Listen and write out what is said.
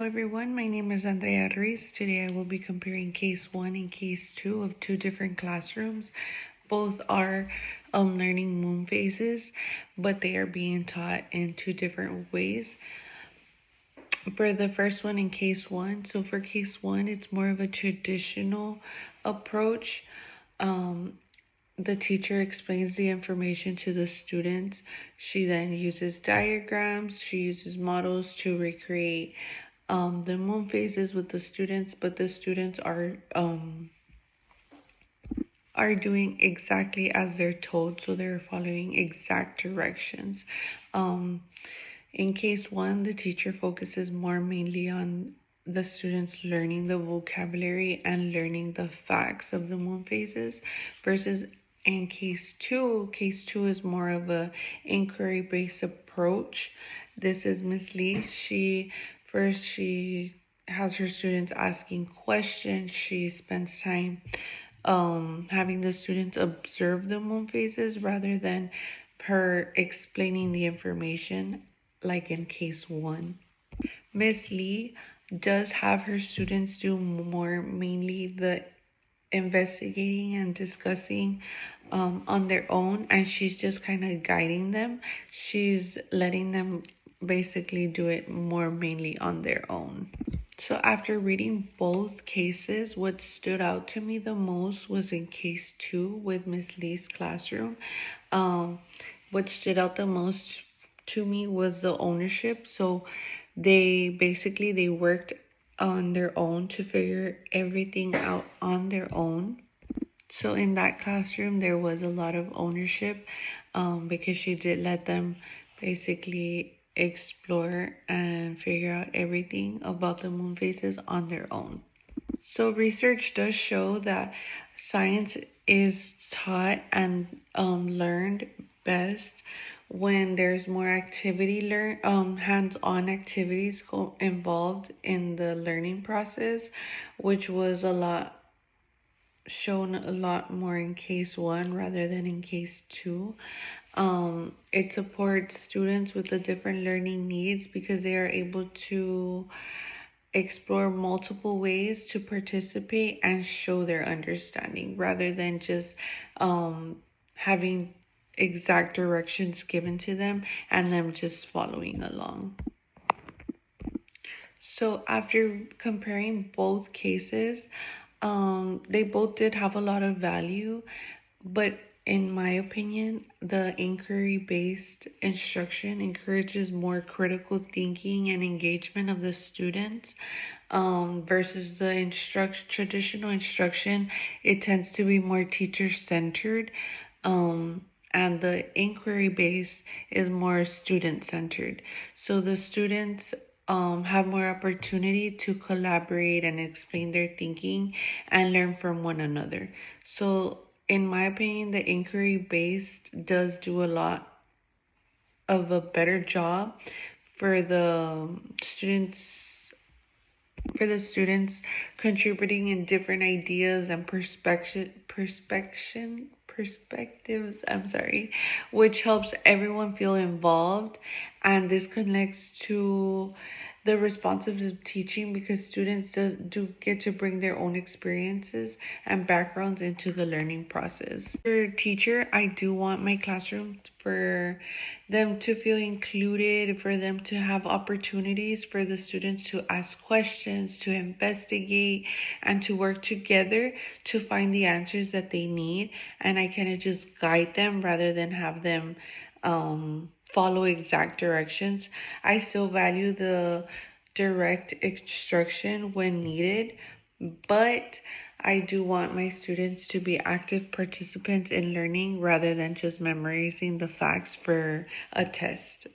Hello everyone, my name is Andrea Ruiz. Today I will be comparing case 1 and case 2 of two different classrooms. Both are learning moon phases, but they are being taught in two different ways. For the first one in case 1, so for case 1, it's more of a traditional approach. The teacher explains the information to the students. She then uses diagrams, she uses models to recreate the moon phases with the students, but the students are doing exactly as they're told, so they're following exact directions. Um, in case 1, the teacher focuses more mainly on the students learning the vocabulary and learning the facts of the moon phases, versus in case 2 is more of a inquiry based approach. This is Miss Lee. She has her students asking questions. She spends time having the students observe the moon phases rather than her explaining the information like in case 1. Miss Lee does have her students do more mainly the investigating and discussing on their own, and she's just kind of guiding them. She's letting them basically do it more mainly on their own. So after reading both cases, what stood out to me the most was in case 2 with Miss Lee's classroom. Um, what stood out the most to me was the ownership. So they worked on their own to figure everything out on their own. So in that classroom, there was a lot of ownership because she did let them basically explore and figure out everything about the moon phases on their own. So research does show that science is taught and learned best when there's more hands-on activities involved in the learning process, which was shown a lot more in case 1 rather than in case 2. It supports students with the different learning needs because they are able to explore multiple ways to participate and show their understanding rather than just having exact directions given to them and them just following along. So after comparing both cases, they both did have a lot of value, but in my opinion, the inquiry-based instruction encourages more critical thinking and engagement of the students, versus the traditional instruction. It tends to be more teacher-centered, and the inquiry-based is more student-centered. So the students have more opportunity to collaborate and explain their thinking and learn from one another. So in my opinion, the inquiry based does do a lot of a better job for the students contributing in different ideas and perspectives, which helps everyone feel involved. And this connects to the responsiveness of teaching because students do get to bring their own experiences and backgrounds into the learning process. As a teacher, I do want my classroom for them to feel included, for them to have opportunities for the students to ask questions, to investigate, and to work together to find the answers that they need. And I kind of just guide them rather than have them follow exact directions. I still value the direct instruction when needed, but I do want my students to be active participants in learning rather than just memorizing the facts for a test.